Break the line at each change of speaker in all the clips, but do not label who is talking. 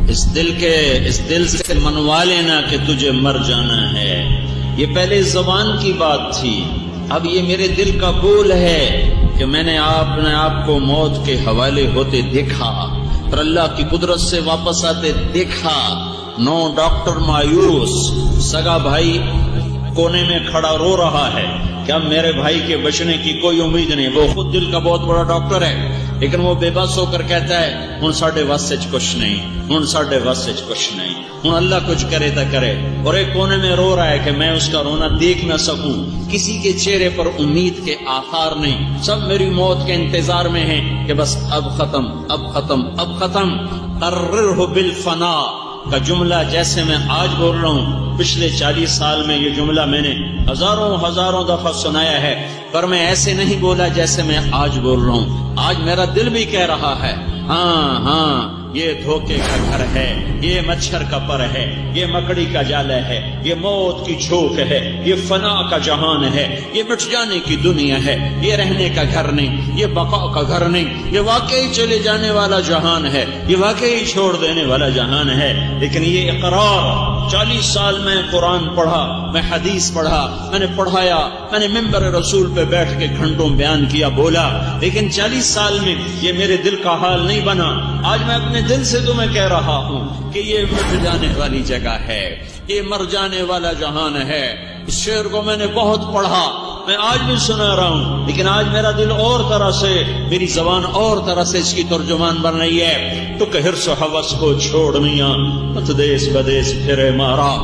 اس دل سے منوا لینا کہ تجھے مر جانا ہے. یہ پہلے زبان کی بات تھی، اب یہ میرے دل کا بول ہے کہ میں نے اپنے آپ کو موت کے حوالے ہوتے دیکھا، پر اللہ کی قدرت سے واپس آتے دیکھا. نو ڈاکٹر مایوس، سگا بھائی کونے میں کھڑا رو رہا ہے کہ اب میرے بھائی کے بچنے کی کوئی امید نہیں. وہ خود دل کا بہت بڑا ڈاکٹر ہے، لیکن وہ بے بس ہو کر کہتا ہے ہن ساڈے واسطے کچھ نہیں، ہن ساڈے واسطے کچھ نہیں، ہن اللہ کچھ کرے تو کرے. اور ایک کونے میں رو رہا ہے کہ میں اس کا رونا دیکھ نہ سکوں. کسی کے چہرے پر امید کے آثار نہیں، سب میری موت کے انتظار میں ہیں کہ بس اب ختم اب ختم اب ختم. قررہ بالفنا کا جملہ جیسے میں آج بول رہا ہوں، پچھلے 40 سال میں یہ جملہ میں نے ہزاروں دفعہ سنایا ہے، پر میں ایسے نہیں بولا جیسے میں آج بول رہا ہوں. آج میرا دل بھی کہہ رہا ہے ہاں یہ دھوکے کا گھر ہے، یہ مچھر کا پر ہے، یہ مکڑی کا جال ہے، یہ موت کی جھوک ہے، یہ فنا کا جہان ہے، یہ مٹ جانے کی دنیا ہے، یہ رہنے کا گھر نہیں، یہ بقا کا گھر نہیں، یہ واقعی چلے جانے والا جہان ہے، یہ واقعی چھوڑ دینے والا جہان ہے. لیکن یہ اقرار 40 سال میں قرآن پڑھا، میں حدیث پڑھا، میں نے پڑھایا، میں نے ممبر رسول پہ بیٹھ کے گھنٹوں بیان کیا بولا، لیکن 40 سال میں یہ میرے دل کا حال نہیں بنا. آج میں اپنے دل سے تمہیں کہہ رہا ہوں کہ یہ مٹ جانے والی جگہ ہے، یہ مر جانے والا جہان ہے. اس شعر کو میں نے بہت پڑھا، میں آج بھی سنا رہا ہوں، لیکن آج میرا دل اور طرح سے، میری زبان اور طرح سے اس کی ترجمان بن رہی ہے. تو کہ حرص و ہوس کو چھوڑ میاں مت دیس بدیس پھرے مارا.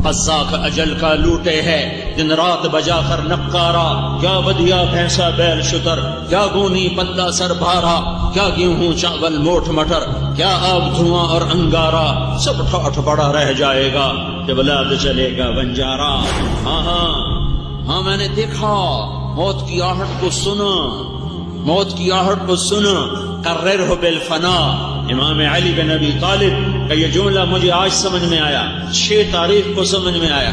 قزاق اجل کا لوٹے ہے دن رات بجا کر نقارا. کیا ودیا بھینسا بیل شتر، کیا گونی پلہ سر بھارا، کیا گیہوں چاول موٹ مٹر، کیا آگ دھواں اور انگارا. سب ٹھاٹھ پڑا رہ جائے گا جب لاد چلے گا بنجارا. ہاں میں نے دیکھا، موت کی آہٹ کو سنا، موت کی آہٹ کو سنا. قررہ بالفنا. امام علی بن ابی طالب کا یہ جملہ مجھے آج سمجھ میں آیا، 6 تاریخ کو سمجھ میں آیا،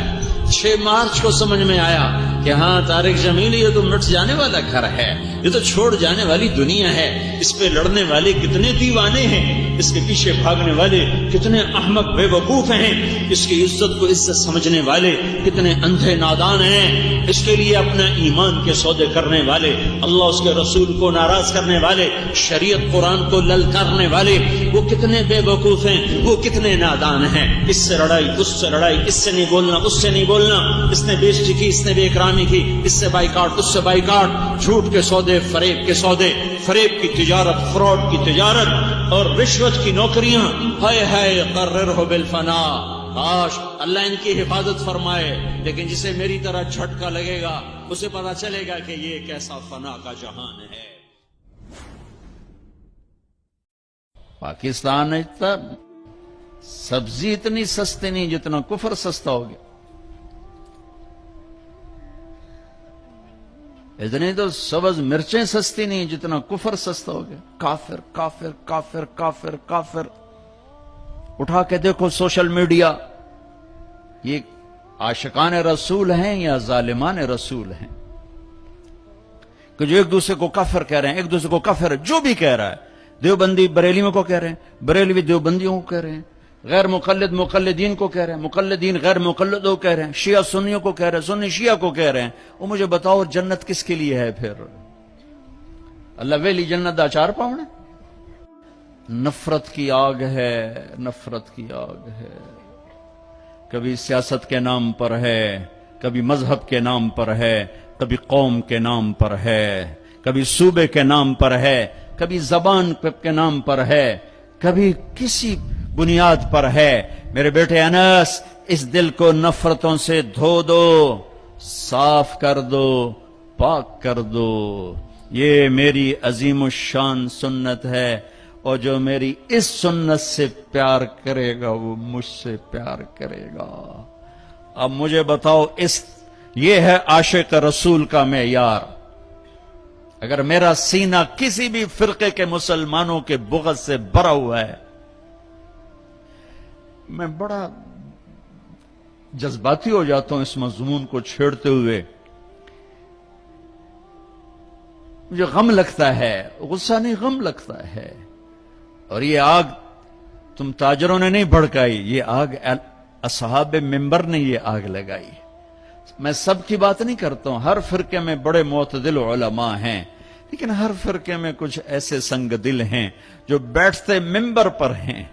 6 مارچ کو سمجھ میں آیا کہ ہاں طارق جمیل یہ تو مٹ جانے والا گھر ہے، یہ تو چھوڑ جانے والی دنیا ہے. اس پہ لڑنے والے کتنے دیوانے ہیں، اس کے پیچھے بھاگنے والے کتنے احمق بے وقوف ہیں، اس کی عزت کو عزت سمجھنے والے کتنے اندھے نادان ہیں، اس کے لیے اپنا ایمان کے سودے کرنے والے، اللہ اس کے رسول کو ناراض کرنے والے، شریعت قرآن کو للکارنے والے، وہ کتنے بے وقوف ہیں، وہ کتنے نادان ہیں. اس سے لڑائی، اس سے لڑائی، اس سے نہیں بولنا، اس سے نہیں بولنا، اس نے بےزتی کی، اس نے بے اکرامی کی، اس سے بائیکاٹ، اس سے بائیکاٹ. جھوٹ کے سودے، فریب کے سودے، فریب کی تجارت، فراڈ کی تجارت اور رشوت کی نوکریاں. ہائے ہائے قررہ بالفنا. کاش اللہ ان کی حفاظت فرمائے، لیکن جسے میری طرح جھٹکا لگے گا اسے پتا چلے گا کہ یہ کیسا فنا کا جہان ہے. پاکستان اتنا سبزی اتنی سستی نہیں جتنا کفر سستا ہو گیا. اتنی تو سبز مرچیں سستی نہیں جتنا کفر سستا ہو گیا. کافر کافر کافر کافر کافر. اٹھا کے دیکھو سوشل میڈیا، یہ عاشقان رسول ہیں یا ظالمان رسول ہیں کہ جو ایک دوسرے کو کافر کہہ رہے ہیں، ایک دوسرے کو کافر جو بھی کہہ رہا ہے. دیوبندی بریلیوں کو کہہ رہے ہیں، بریلوی دیوبندیوں کو کہہ رہے ہیں، غیر مقلد مقلدین کو کہہ رہے ہیں، مقلدین غیر مقلدوں کو کہہ رہے ہیں، شیعہ سنیوں کو کہہ رہے ہیں، سنی شیعہ کو کہہ رہے ہیں. وہ مجھے بتاؤ جنت کس کے لیے ہے پھر؟ اللہ ویلی جنت دا 4 پاؤں. نفرت کی آگ ہے، نفرت کی آگ ہے. کبھی سیاست کے نام پر ہے، کبھی مذہب کے نام پر ہے، کبھی قوم کے نام پر ہے، کبھی صوبے کے نام پر ہے، کبھی زبان کے نام پر ہے، کبھی کسی بنیاد پر ہے. میرے بیٹے انس، اس دل کو نفرتوں سے دھو دو، صاف کر دو، پاک کر دو. یہ میری عظیم الشان سنت ہے، اور جو میری اس سنت سے پیار کرے گا وہ مجھ سے پیار کرے گا. اب مجھے بتاؤ، یہ ہے عاشق رسول کا معیار. اگر میرا سینہ کسی بھی فرقے کے مسلمانوں کے بغض سے بھرا ہوا ہے، میں بڑا جذباتی ہو جاتا ہوں اس مضمون کو چھیڑتے ہوئے. مجھے غم لگتا ہے، غصہ نہیں غم لگتا ہے. اور یہ آگ تم تاجروں نے نہیں بھڑکائی، یہ آگ اصحاب منبر نے یہ آگ لگائی۔ میں سب کی بات نہیں کرتا ہوں، ہر فرقے میں بڑے معتدل علماء ہیں، لیکن ہر فرقے میں کچھ ایسے سنگ دل ہیں جو بیٹھتے منبر پر ہیں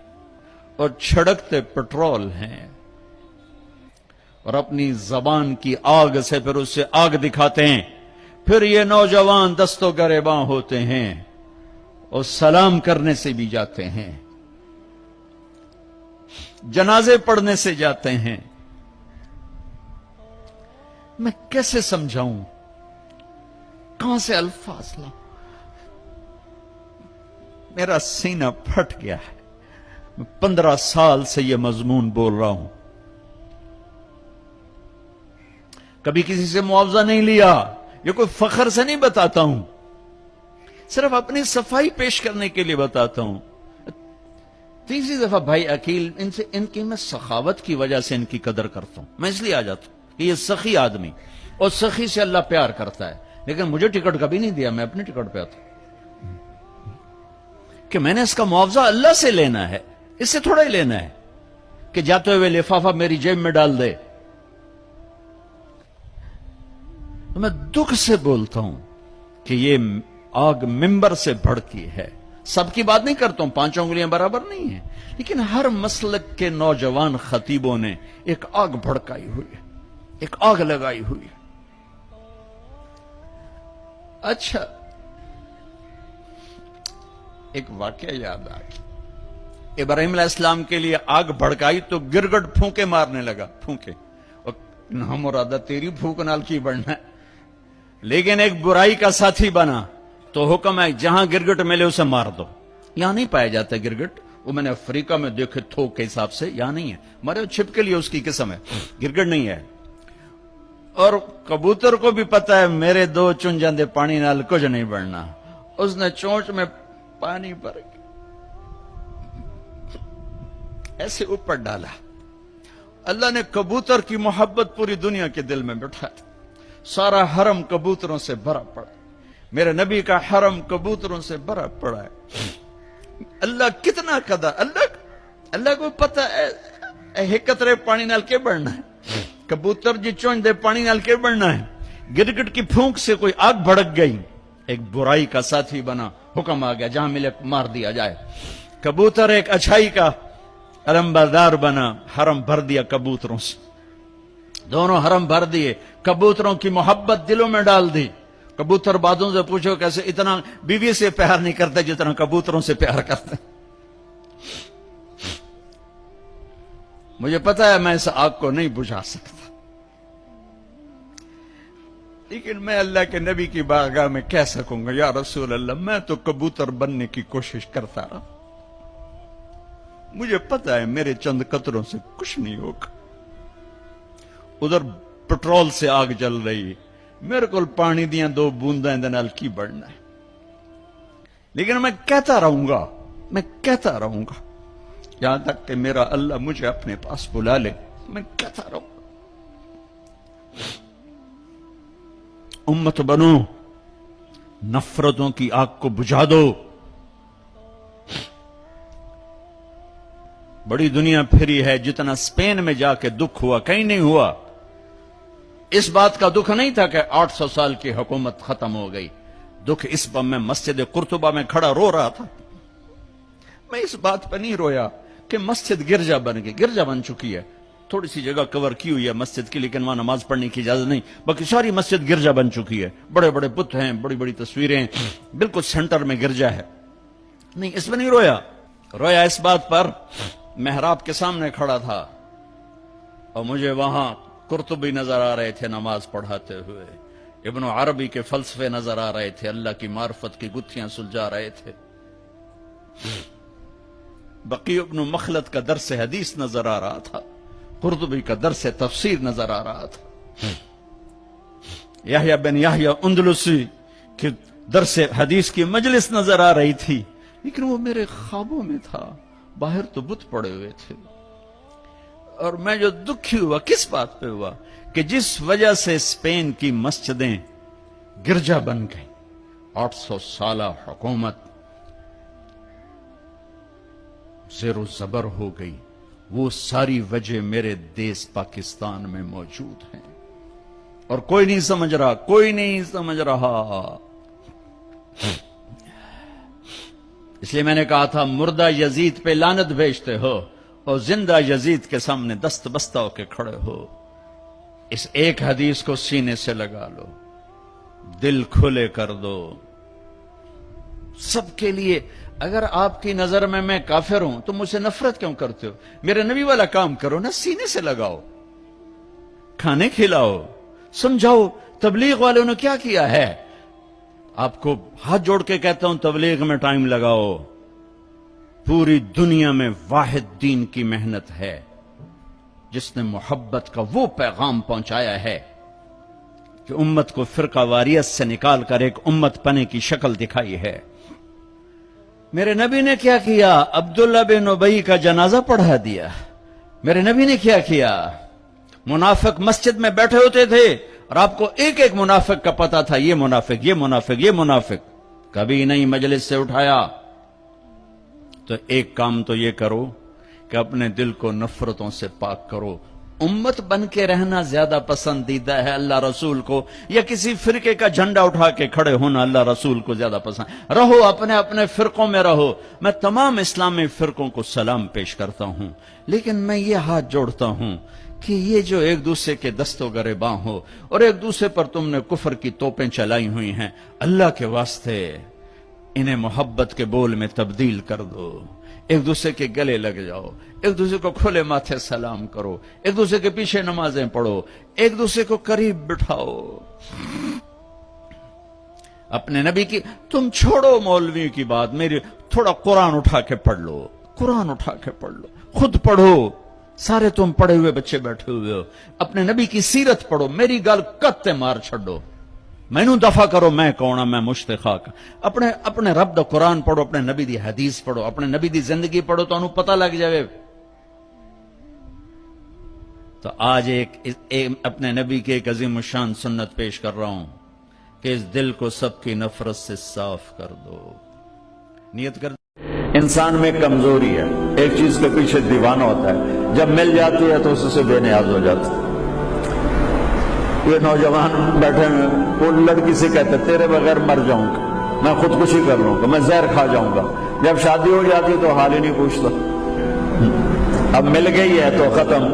اور چھڑکتے پٹرول ہیں، اور اپنی زبان کی آگ سے پھر اس سے آگ دکھاتے ہیں۔ پھر یہ نوجوان دست و گریباں ہوتے ہیں اور سلام کرنے سے بھی جاتے ہیں، جنازے پڑھنے سے جاتے ہیں۔ میں کیسے سمجھاؤں، کہاں سے الفاظ لاؤں؟ میرا سینہ پھٹ گیا ہے۔ میں 15 سال سے یہ مضمون بول رہا ہوں، کبھی کسی سے معاوضہ نہیں لیا، یہ کوئی فخر سے نہیں بتاتا ہوں، صرف اپنی صفائی پیش کرنے کے لیے بتاتا ہوں۔ تیسری دفعہ بھائی عقیل، ان کی میں سخاوت کی وجہ سے ان کی قدر کرتا ہوں، میں اس لیے آ جاتا ہوں کہ یہ سخی آدمی، اور سخی سے اللہ پیار کرتا ہے، لیکن مجھے ٹکٹ کبھی نہیں دیا، میں اپنی ٹکٹ پہ آتا ہوں کہ میں نے اس کا معاوضہ اللہ سے لینا ہے، اس سے تھوڑا ہی لینا ہے کہ جاتے ہوئے لفافہ میری جیب میں ڈال دے۔ میں دکھ سے بولتا ہوں کہ یہ آگ منبر سے بھڑکی ہے۔ سب کی بات نہیں کرتا ہوں، 5 انگلیاں برابر نہیں ہیں، لیکن ہر مسلک کے نوجوان خطیبوں نے ایک آگ بھڑکائی ہوئی ہے، ایک آگ لگائی ہوئی ہے۔ اچھا، ایک واقعہ یاد آ گیا، ابراہیم علیہ السلام کے لیے آگ بھڑکائی تو گرگٹ پھونکے مارنے لگا، پھونکے، اور نہ مرادہ تیری پھونک نال کی بڑھنا ہے، لیکن ایک برائی کا ساتھی بنا تو حکم ہے جہاں گرگٹ ملے اسے مار دو۔ یہاں نہیں پایا جاتا گرگٹ، وہ میں نے افریقہ میں دیکھے تھوک کے حساب سے، یہاں نہیں ہے، مرے چھپ کے لیے اس کی قسم ہے، گرگٹ نہیں ہے۔ اور کبوتر کو بھی پتا ہے میرے 2 چن جاندے پانی نال کچھ نہیں بڑھنا، اس نے چونچ میں پانی بھر کے ایسے اوپر ڈالا۔ اللہ نے کبوتر کی محبت پوری دنیا کے دل میں بٹھا، سارا حرم کبوتروں سے بھرا پڑا، میرے نبی کا حرم کبوتروں سے بھرا پڑا ہے۔ اللہ کتنا قدر، اللہ کو پتہ ہے ایک قطرے پانی نال کے بڑھنا ہے، کبوتر جی چونچ دے پانی نال کے بڑھنا ہے۔ گرگٹ کی پھونک سے کوئی آگ بھڑک گئی، ایک برائی کا ساتھی بنا، حکم آ گیا جہاں ملے مار دیا جائے۔ کبوتر ایک اچھائی کا علمبردار بنا، حرم بھر دیا کبوتروں سے، دونوں حرم بھر دیے، کبوتروں کی محبت دلوں میں ڈال دی۔ کبوتر بازوں سے پوچھو کیسے اتنا بیوی سے پیار نہیں کرتے جتنا کبوتروں سے پیار کرتے۔ مجھے پتا ہے میں اس آگ کو نہیں بجھا سکتا، لیکن میں اللہ کے نبی کی بارگاہ میں کہہ سکوں گا یا رسول اللہ میں تو کبوتر بننے کی کوشش کرتا رہا، مجھے پتا ہے میرے چند قطروں سے کچھ نہیں ہوگا۔ ادھر پٹرول سے آگ جل رہی، میرے کو پانی دیاں 2 بونداں دے نال کی بڑھنا ہے، لیکن میں کہتا رہوں گا، میں کہتا رہوں گا یہاں تک کہ میرا اللہ مجھے اپنے پاس بلا لے، میں کہتا رہوں گا۔ امت بنو، نفرتوں کی آگ کو بجھا دو۔ بڑی دنیا پھری ہے، جتنا اسپین میں جا کے دکھ ہوا کہیں نہیں ہوا۔ اس بات کا دکھ نہیں تھا کہ 800 سال کی حکومت ختم ہو گئی، دکھ اس پر میں مسجد قرطبہ میں کھڑا رو رہا تھا۔ میں اس بات پہ نہیں رویا کہ مسجد گرجا بن گئی، گرجا بن چکی ہے، تھوڑی سی جگہ کور کی ہوئی ہے مسجد کی، لیکن وہاں نماز پڑھنے کی اجازت نہیں، باقی ساری مسجد گرجا بن چکی ہے، بڑے بڑے بت ہیں، بڑی بڑی تصویریں ہیں، بالکل سینٹر میں گرجا ہے۔ نہیں، اس پہ نہیں رویا، رویا اس بات پر محراب کے سامنے کھڑا تھا اور مجھے وہاں قرطبی نظر آ رہے تھے نماز پڑھاتے ہوئے، ابن عربی کے فلسفے نظر آ رہے تھے، اللہ کی معرفت کی گتھیاں سلجھا رہے تھے، بقی ابن مخلد کا درس حدیث نظر آ رہا تھا، قرطبی کا درس تفسیر نظر آ رہا تھا، یحییٰ بن یحییٰ اندلسی کی درس حدیث کی مجلس نظر آ رہی تھی، لیکن وہ میرے خوابوں میں تھا، باہر تو بت پڑے ہوئے تھے۔ اور میں جو دکھی ہوا کس بات پہ ہوا کہ جس وجہ سے اسپین کی مسجدیں گرجا بن گئیں، 800 سالہ حکومت، زیر و زبر ہو گئی، وہ ساری وجہ میرے دیس پاکستان میں موجود ہیں اور کوئی نہیں سمجھ رہا، کوئی نہیں سمجھ رہا۔ اس لیے میں نے کہا تھا مردہ یزید پہ لعنت بھیجتے ہو اور زندہ یزید کے سامنے دست بستہ ہو کے کھڑے ہو۔ اس ایک حدیث کو سینے سے لگا لو، دل کھلے کر دو سب کے لیے۔ اگر آپ کی نظر میں کافر ہوں تو مجھ سے نفرت کیوں کرتے ہو؟ میرے نبی والا کام کرو نا، سینے سے لگاؤ، کھانے کھلاؤ، سمجھاؤ۔ تبلیغ والوں نے کیا کیا ہے؟ آپ کو ہاتھ جوڑ کے کہتا ہوں تبلیغ میں ٹائم لگاؤ۔ پوری دنیا میں واحد دین کی محنت ہے جس نے محبت کا وہ پیغام پہنچایا ہے کہ امت کو فرقہ واریت سے نکال کر ایک امت پنے کی شکل دکھائی ہے۔ میرے نبی نے کیا کیا؟ عبداللہ بن ابی کا جنازہ پڑھا دیا۔ میرے نبی نے کیا کیا؟ منافق مسجد میں بیٹھے ہوتے تھے اور آپ کو ایک ایک منافق کا پتا تھا، یہ منافق، یہ منافق، یہ منافق، کبھی نہیں مجلس سے اٹھایا۔ تو ایک کام تو یہ کرو کہ اپنے دل کو نفرتوں سے پاک کرو۔ امت بن کے رہنا زیادہ پسندیدہ ہے اللہ رسول کو، یا کسی فرقے کا جھنڈا اٹھا کے کھڑے ہونا اللہ رسول کو زیادہ پسند؟ رہو اپنے اپنے فرقوں میں رہو۔ میں تمام اسلامی فرقوں کو سلام پیش کرتا ہوں، لیکن میں یہ ہاتھ جوڑتا ہوں کہ یہ جو ایک دوسرے کے دست و گریباں ہو اور ایک دوسرے پر تم نے کفر کی توپیں چلائی ہوئی ہیں، اللہ کے واسطے انہیں محبت کے بول میں تبدیل کر دو۔ ایک دوسرے کے گلے لگ جاؤ، ایک دوسرے کو کھلے ماتھے سلام کرو، ایک دوسرے کے پیچھے نمازیں پڑھو، ایک دوسرے کو قریب بٹھاؤ۔ اپنے نبی کی تم چھوڑو مولوی کی بات، میری تھوڑا قرآن اٹھا کے پڑھ لو، قرآن اٹھا کے پڑھ لو، خود پڑھو۔ سارے تم پڑھے ہوئے بچے بیٹھے ہوئے ہو، اپنے نبی کی سیرت پڑھو، میری گل کتے مار چھڑو، مینوں دفع کرو میں کون ہاں، میں مشتخاک۔ اپنے رب دا قرآن پڑھو، اپنے نبی دی حدیث پڑھو، اپنے نبی دی زندگی پڑھو تو انہوں پتہ لگ جائے۔ تو آج اپنے نبی کی ایک عظیم الشان سنت پیش کر رہا ہوں کہ اس دل کو سب کی نفرت سے صاف کر دو۔ نیت کر دو۔ انسان میں کمزوری ہے، ایک چیز کے پیچھے دیوانہ ہوتا ہے، جب مل جاتی ہے تو اس سے بے نیاز ہو جاتا ہے۔ یہ نوجوان بیٹھے ہیں، وہ لڑکی سے کہتے تیرے بغیر مر جاؤں گا، میں خودکشی کر لوں گا، میں زہر کھا جاؤں گا۔ جب شادی ہو جاتی تو حال ہی نہیں پوچھتا۔ اب مل گئی ہے تو ختم،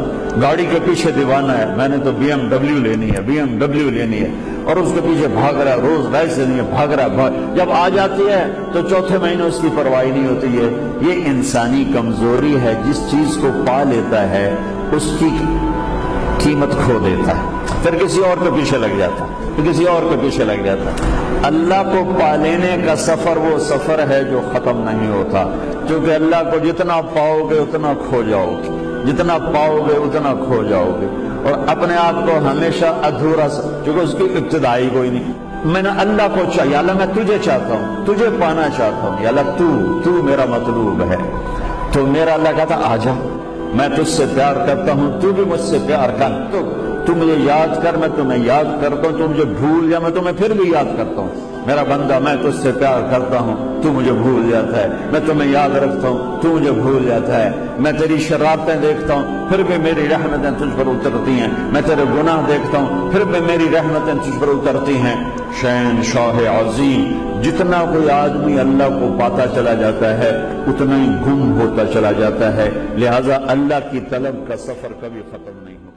گاڑی کے پیچھے دیوانہ ہے، میں نے تو بی ایم ڈبلیو لینی ہے، بی ایم ڈبلیو لینی ہے، اور اس کے پیچھے بھاگ رہا ہے، روز رائے سے نہیں بھاگ رہا ہے۔ جب آ جاتی ہے تو چوتھے مہینے اس کی پرواہی نہیں ہوتی ہے۔ یہ انسانی کمزوری ہے، جس چیز کو پا لیتا ہے اس کی قیمت کھو دیتا ہے، پھر کسی اور کے پیچھے لگ جاتا ہے، پھر کسی اور کے پیچھے لگ جاتا ہے۔ اللہ کو پا لینے کا سفر وہ سفر ہے جو ختم نہیں ہوتا، کیونکہ اللہ کو جتنا پاؤ گے اتنا کھو جاؤ گے، جتنا پاؤ گے اتنا کھو جاؤ گے، اور اپنے آپ کو ہمیشہ ادھورا کیونکہ اس کی ابتدائی کوئی نہیں۔ میں نے اللہ کو چاہیے، اللہ میں تجھے چاہتا ہوں، تجھے پانا چاہتا ہوں، یا اللہ تو میرا مطلوب ہے۔ تو میرا اللہ کہتا آ جا، میں تجھ سے پیار کرتا ہوں، تو بھی مجھ سے پیار کر، تو مجھے یاد کر، میں تمہیں یاد کرتا ہوں، تو مجھے بھول جا، میں تمہیں پھر بھی یاد کرتا ہوں۔ میرا بندہ میں تجھ سے پیار کرتا ہوں، تو مجھے بھول جاتا ہے، میں تمہیں یاد رکھتا ہوں، تو مجھے بھول جاتا ہے۔ میں تیری شرارتیں دیکھتا ہوں، پھر بھی میری رحمتیں تجھ پر اترتی ہیں، میں تیرے گناہ دیکھتا ہوں، پھر بھی میری رحمتیں تجھ پر اترتی ہیں۔ شہنشاہ عظیم، جتنا کوئی آدمی اللہ کو پاتا چلا جاتا ہے اتنا ہی گم ہوتا چلا جاتا ہے، لہذا اللہ کی طلب کا سفر کبھی ختم نہیں ہوتا۔